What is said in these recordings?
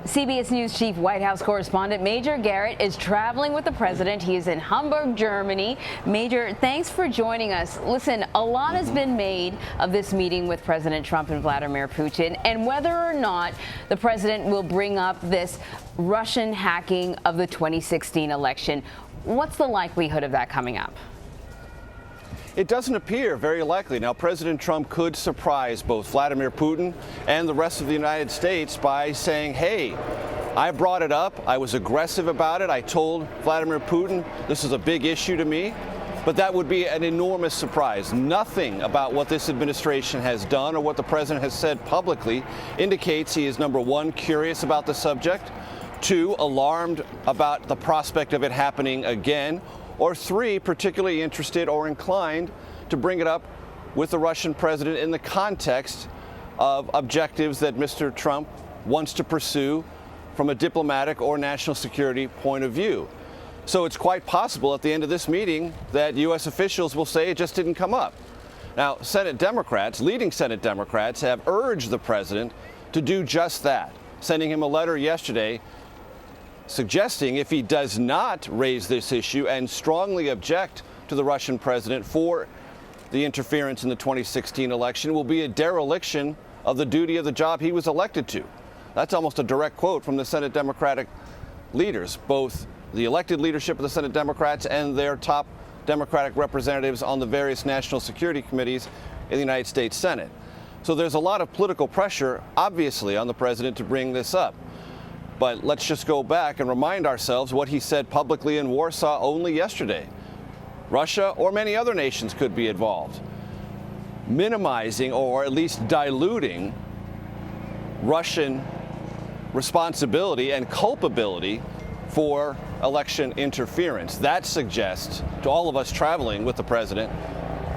CBS News Chief White House correspondent Major Garrett is traveling with the president. He is in Hamburg, Germany. Major, thanks for joining us. Listen, a lot has been made of this meeting with President Trump and Vladimir Putin, and whether or not the president will bring up this Russian hacking of the 2016 election. What's the likelihood of that coming up? It doesn't appear very likely. Now, President Trump could surprise both Vladimir Putin and the rest of the United States by saying, hey, I brought it up. I was aggressive about it. I told Vladimir Putin this is a big issue to me. But that would be an enormous surprise. Nothing about what this administration has done or what the president has said publicly indicates he is, number one, curious about the subject, two, alarmed about the prospect of it happening again, or three, particularly interested or inclined to bring it up with the Russian president in the context of objectives that Mr. Trump wants to pursue from a diplomatic or national security point of view. So it's quite possible at the end of this meeting that U.S. officials will say it just didn't come up. Now, Senate Democrats, leading Senate Democrats, have urged the president to do just that, sending him a letter yesterday suggesting if he does not raise this issue and strongly object to the Russian president for the interference in the 2016 election, will be a dereliction of the duty of the job he was elected to. That's almost a direct quote from the Senate Democratic leaders, both the elected leadership of the Senate Democrats and their top Democratic representatives on the various national security committees in the United States Senate. So there's a lot of political pressure, obviously, on the president to bring this up. But let's just go back and remind ourselves what he said publicly in Warsaw only yesterday. Russia or many other nations could be involved, minimizing or at least diluting Russian responsibility and culpability for election interference. That suggests to all of us traveling with the president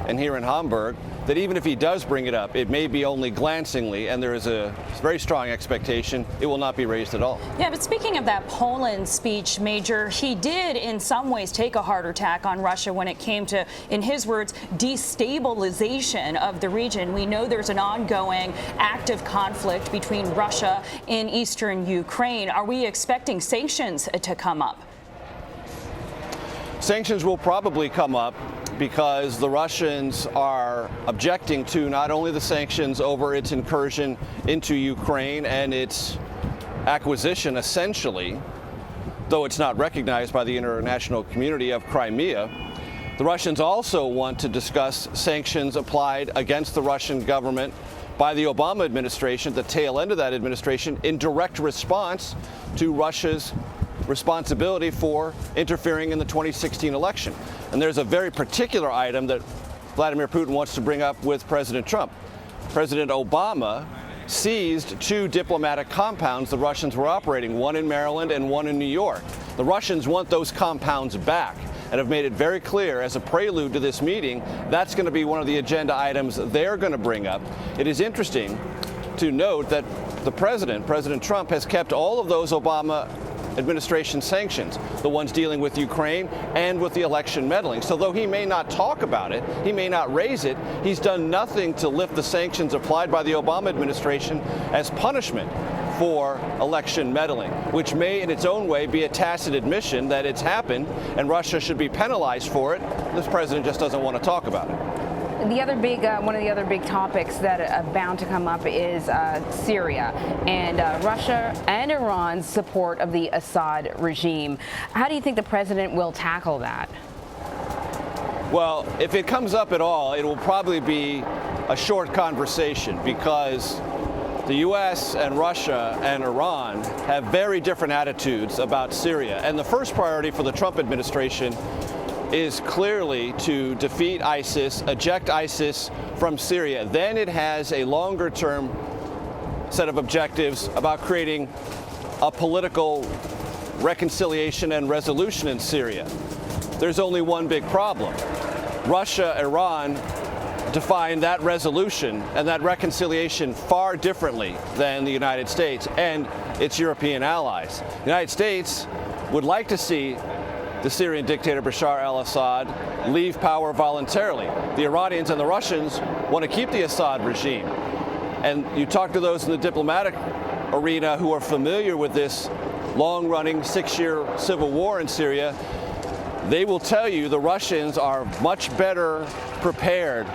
and here in Hamburg that even if he does bring it up, it may be only glancingly, and there is a very strong expectation it will not be raised at all. Yeah, but speaking of that Poland speech, Major, he did in some ways take a harder tack on Russia when it came to, in his words, destabilization of the region. We know there's an ongoing active conflict between Russia and eastern Ukraine. Are we expecting sanctions to come up? Sanctions will probably come up because the Russians are objecting to not only the sanctions over its incursion into Ukraine and its acquisition, essentially, though it's not recognized by the international community, of Crimea. The Russians also want to discuss sanctions applied against the Russian government by the Obama administration, the tail end of that administration, in direct response to Russia's responsibility for interfering in the 2016 election. And there's a very particular item that Vladimir Putin wants to bring up with President Trump. President Obama seized two diplomatic compounds the Russians were operating, one in Maryland and one in New York. The Russians want those compounds back and have made it very clear as a prelude to this meeting that's going to be one of the agenda items they're going to bring up. It is interesting to note that the President Trump, has kept all of those Obama administration sanctions, the ones dealing with Ukraine and with the election meddling. So though he may not talk about it, he may not raise it, he's done nothing to lift the sanctions applied by the Obama administration as punishment for election meddling, which may in its own way be a tacit admission that it's happened and Russia should be penalized for it. This president just doesn't want to talk about it. The other big, one of the other big topics that are bound to come up is Syria and Russia and Iran's support of the Assad regime. How do you think the president will tackle that? Well, if it comes up at all, it will probably be a short conversation because the U.S. and Russia and Iran have very different attitudes about Syria. And the first priority for the Trump administration is clearly to defeat ISIS, eject ISIS from Syria. Then it has a longer-term set of objectives about creating a political reconciliation and resolution in Syria. There's only one big problem. Russia, Iran define that resolution and that reconciliation far differently than the United States and its European allies. The United States would like to see the Syrian dictator Bashar al-Assad leave power voluntarily. The Iranians and the Russians want to keep the Assad regime. And you talk to those in the diplomatic arena who are familiar with this long-running 6-year civil war in Syria, they will tell you the Russians are much better prepared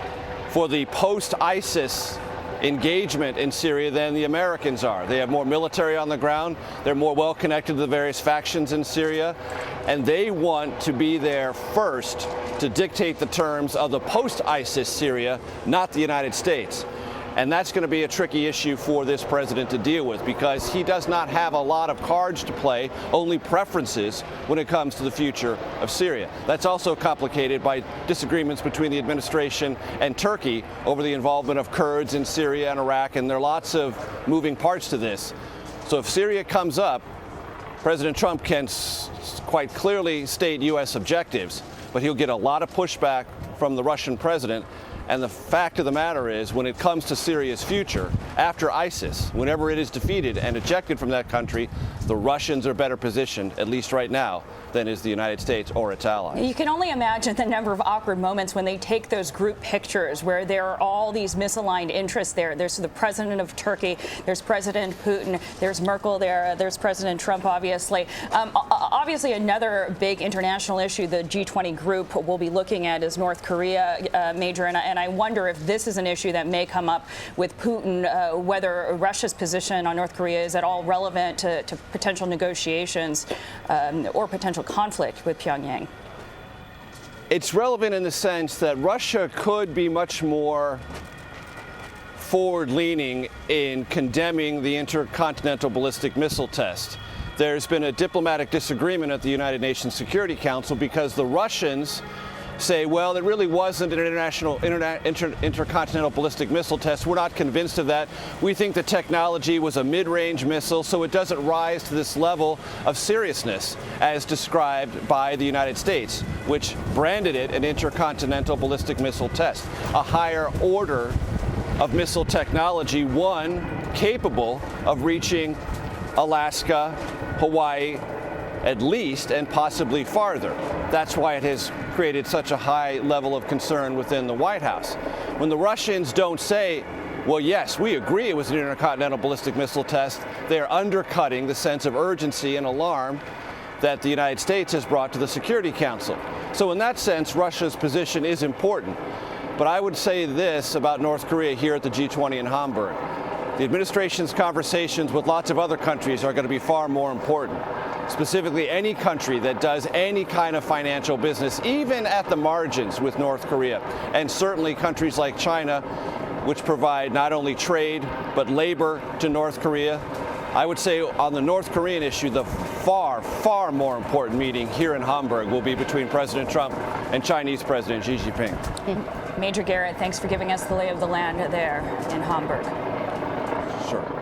for the post-ISIS engagement in Syria than the Americans are. They have more military on the ground. They're more well connected to the various factions in Syria, and they want to be there first to dictate the terms of the post-ISIS Syria, not the United States. And that's going to be a tricky issue for this president to deal with, because he does not have a lot of cards to play, only preferences when it comes to the future of Syria. That's also complicated by disagreements between the administration and Turkey over the involvement of Kurds in Syria and Iraq, and there are lots of moving parts to this. So if Syria comes up, President Trump can quite clearly state U.S. objectives, but he'll get a lot of pushback from the Russian president. And the fact of the matter is, when it comes to Syria's future, after ISIS, whenever it is defeated and ejected from that country, the Russians are better positioned, at least right now, than is the United States or its allies. You can only imagine the number of awkward moments when they take those group pictures where there are all these misaligned interests there. There's the president of Turkey, there's President Putin, there's Merkel there, there's President Trump, obviously. Obviously, another big international issue the G20 group will be looking at is North Korea, Major, and I wonder if this is an issue that may come up with Putin, whether Russia's position on North Korea is at all relevant to potential negotiations or potential conflict with Pyongyang. It's relevant in the sense that Russia could be much more forward-leaning in condemning the intercontinental ballistic missile test. There's been a diplomatic disagreement at the United Nations Security Council because the Russians say, well, it really wasn't an intercontinental ballistic missile test. We're not convinced of that. We think the technology was a mid-range missile, so it doesn't rise to this level of seriousness as described by the United States, which branded it an intercontinental ballistic missile test, a higher order of missile technology, one capable of reaching Alaska, Hawaii, at least, and possibly farther. That's why it has created such a high level of concern within the White House. When the Russians don't say, well, yes, we agree it was an intercontinental ballistic missile test, they are undercutting the sense of urgency and alarm that the United States has brought to the Security Council. So in that sense, Russia's position is important. But I would say this about North Korea here at the G20 in Hamburg. The administration's conversations with lots of other countries are going to be far more important. Specifically, any country that does any kind of financial business, even at the margins with North Korea, and certainly countries like China, which provide not only trade but labor to North Korea. I would say on the North Korean issue, the far, far more important meeting here in Hamburg will be between President Trump and Chinese President Xi Jinping. Major Garrett, thanks for giving us the lay of the land there in Hamburg. Sure.